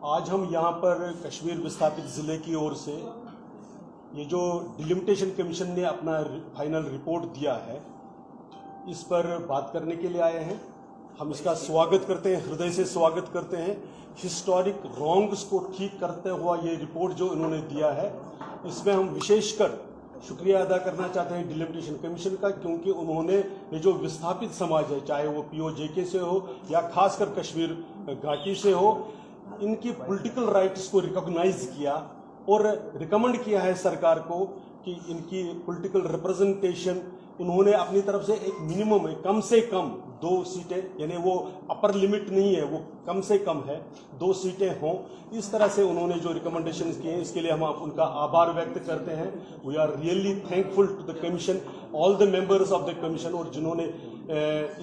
आज हम यहाँ पर कश्मीर विस्थापित ज़िले की ओर से ये जो डिलिमिटेशन कमीशन ने अपना फाइनल रिपोर्ट दिया है, इस पर बात करने के लिए आए हैं। हम इसका स्वागत करते हैं, हृदय से स्वागत करते हैं। हिस्टोरिक रॉन्ग्स को ठीक करते हुआ ये रिपोर्ट जो इन्होंने दिया है, इसमें हम विशेषकर शुक्रिया अदा करना चाहते हैं डिलिमिटेशन कमीशन का, क्योंकि उन्होंने ये जो विस्थापित समाज है, चाहे वो POJK से हो या खासकर कश्मीर घाटी से हो, इनकी पॉलिटिकल राइट्स को रिकॉग्नाइज किया और रिकमेंड किया है सरकार को कि इनकी पॉलिटिकल रिप्रेजेंटेशन उन्होंने अपनी तरफ से एक मिनिमम है, कम से कम 2 सीटें, यानी वो अपर लिमिट नहीं है, वो कम से कम है, 2 सीटें हों। इस तरह से उन्होंने जो रिकमेंडेशन किए हैं, इसके लिए हम उनका आभार व्यक्त करते हैं। We are really thankful to the commission, all the members of the commission, और जिन्होंने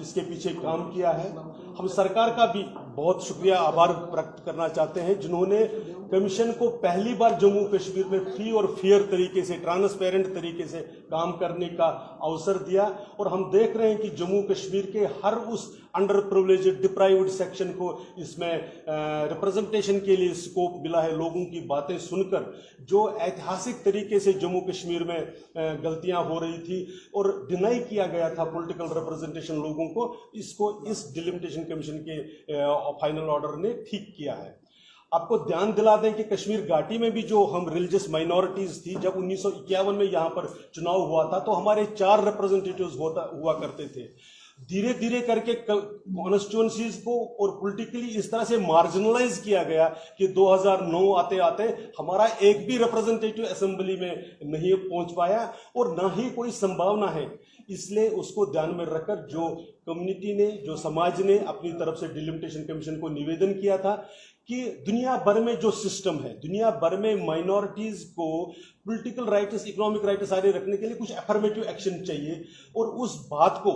इसके पीछे काम किया है। हम सरकार का भी बहुत शुक्रिया आभार व्यक्त करना चाहते हैं, जिन्होंने कमीशन को पहली बार जम्मू कश्मीर में फ्री और फेयर तरीके से, ट्रांसपेरेंट तरीके से काम करने का अवसर दिया। और हम देख रहे हैं कि जम्मू कश्मीर के हर उस अंडर प्रिविलेज्ड डिप्राइव्ड सेक्शन को इसमें रिप्रेजेंटेशन के लिए स्कोप मिला है। लोगों की बातें सुनकर जो ऐतिहासिक तरीके से जम्मू कश्मीर में गलतियां हो रही थी और डिनाई किया गया था पॉलिटिकल रिप्रेजेंटेशन लोगों को, इसको इस डिलिमिटेशन कमीशन के फाइनल ऑर्डर ने ठीक किया है। आपको ध्यान दिला दें कि कश्मीर घाटी में भी जो हम रिलीजियस माइनॉरिटीज थी, जब 1951 में यहाँ पर चुनाव हुआ था तो हमारे 4 रिप्रेजेंटेटिव्स हुआ करते थे। धीरे धीरे करके कॉन्स्टिट्यूएंसीज को और पॉलिटिकली इस तरह से मार्जिनलाइज किया गया कि 2009 आते आते हमारा एक भी रिप्रेजेंटेटिव असेंबली में नहीं पहुंच पाया और ना ही कोई संभावना है। इसलिए उसको ध्यान में रखकर जो कम्युनिटी ने, जो समाज ने अपनी तरफ से डिलिमिटेशन कमीशन को निवेदन किया था कि दुनिया भर में जो सिस्टम है, दुनिया भर में माइनॉरिटीज को पॉलिटिकल राइट्स, इकोनॉमिक राइट्स सारे रखने के लिए कुछ अफर्मेटिव एक्शन चाहिए, और उस बात को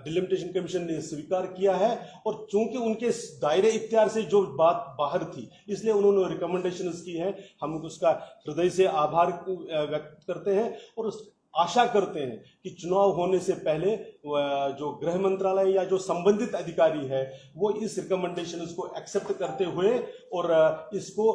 डिलिमिटेशन कमीशन ने स्वीकार किया है। और चूंकि उनके दायरे इख्तियार से जो बात बाहर थी, इसलिए उन्होंने रिकमेंडेशंस की है। हम उसका हृदय से आभार व्यक्त करते हैं और आशा करते हैं कि चुनाव होने से पहले जो गृह मंत्रालय या जो संबंधित अधिकारी है वो इस रिकमेंडेशंस को एक्सेप्ट करते हुए और इसको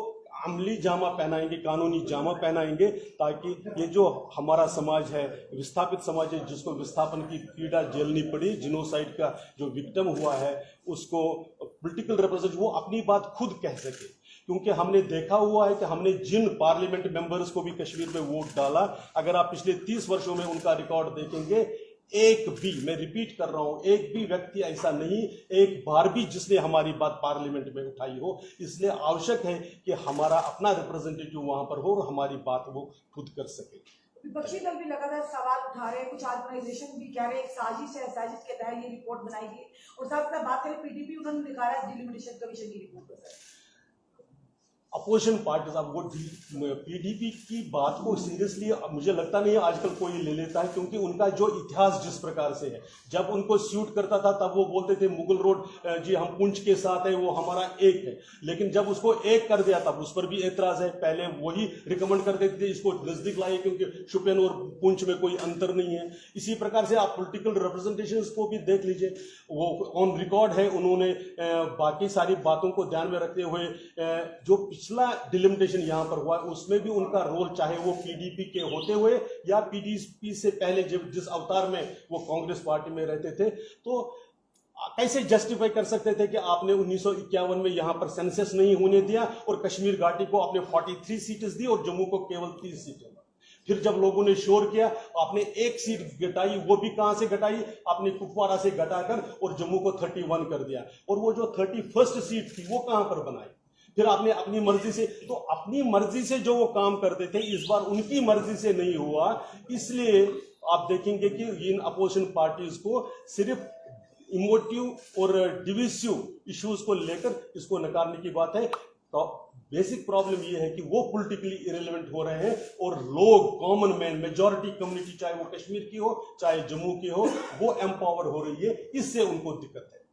अमली जामा पहनाएंगे, कानूनी जामा पहनाएंगे, ताकि ये जो हमारा समाज है, विस्थापित समाज है, जिसको विस्थापन की पीड़ा झेलनी पड़ी, जिनोसाइड का जो विक्टिम हुआ है, उसको पॉलिटिकल रिप्रेजेंटेटिव वो अपनी बात खुद कह सके। क्योंकि हमने देखा हुआ है कि हमने जिन पार्लियामेंट मेंबर्स को भी कश्मीर में वोट डाला, अगर आप पिछले 30 वर्षों में उनका रिकॉर्ड देखेंगे, एक भी, मैं रिपीट कर रहा हूं, एक भी व्यक्ति ऐसा नहीं, एक बार भी जिसने हमारी बात पार्लियामेंट में उठाई हो। इसलिए आवश्यक है कि हमारा अपना रिप्रेजेंटेटिव वहां पर हो और हमारी बात वो खुद कर सके। विपक्षी दल भी लगातार सवाल उठा रहे हैं, कुछ ऑर्गेनाइजेशन भी कह रहे हैं एक साजिश है, साजिश के तहत ये रिपोर्ट बनाई गई। और साथ साथ बात करें PDP, उन्होंने दिखा रहा है डिलिमिटेशन कमीशन की रिपोर्ट को। सर, अपोजिशन पार्टीज, अब वो PDP की बात को सीरियसली मुझे लगता नहीं है आजकल कोई ले लेता है, क्योंकि उनका जो इतिहास जिस प्रकार से है, जब उनको सूट करता था तब वो बोलते थे मुगल रोड जी हम पुंछ के साथ है, वो हमारा एक है। लेकिन जब उसको एक कर दिया तब उस पर भी एतराज है। पहले वही रिकमेंड करते थे इसको नजदीक लाए, क्योंकि शुपियन और पुंछ में कोई अंतर नहीं है। इसी प्रकार से आप पॉलिटिकल रिप्रेजेंटेशन को भी देख लीजिए, वो ऑन रिकॉर्ड है। उन्होंने बाकी सारी बातों को ध्यान में रखते हुए जो पिछला डिलिमिटेशन यहां पर हुआ उसमें भी उनका रोल, चाहे वो PDP के होते हुए या PDP से पहले जब जिस अवतार में वो कांग्रेस पार्टी में रहते थे, तो कैसे जस्टिफाई कर सकते थे कि आपने 1951 में यहां पर सेंसस नहीं होने दिया और कश्मीर घाटी को आपने 43 सीटें दी और जम्मू को केवल 30 सीटें। फिर जब लोगों ने शोर किया, आपने 1 सीट घटाई, वो भी कहां से घटाई, आपने कुपवाड़ा से घटाकर, और जम्मू को 31 कर दिया। और वो जो 31st सीट थी वो कहां पर बनाई? फिर आपने अपनी मर्जी से, तो अपनी मर्जी से जो वो काम करते थे, इस बार उनकी मर्जी से नहीं हुआ। इसलिए आप देखेंगे कि इन अपोजिशन पार्टीज को सिर्फ इमोटिव और डिविसिव इश्यूज को लेकर इसको नकारने की बात है। तो बेसिक प्रॉब्लम ये है कि वो पॉलिटिकली इरेलेवेंट हो रहे हैं और लोग, कॉमन मैन, मेजॉरिटी कम्युनिटी, चाहे वो कश्मीर की हो चाहे जम्मू की हो, वो एम्पावर हो रही है। इससे उनको दिक्कत है।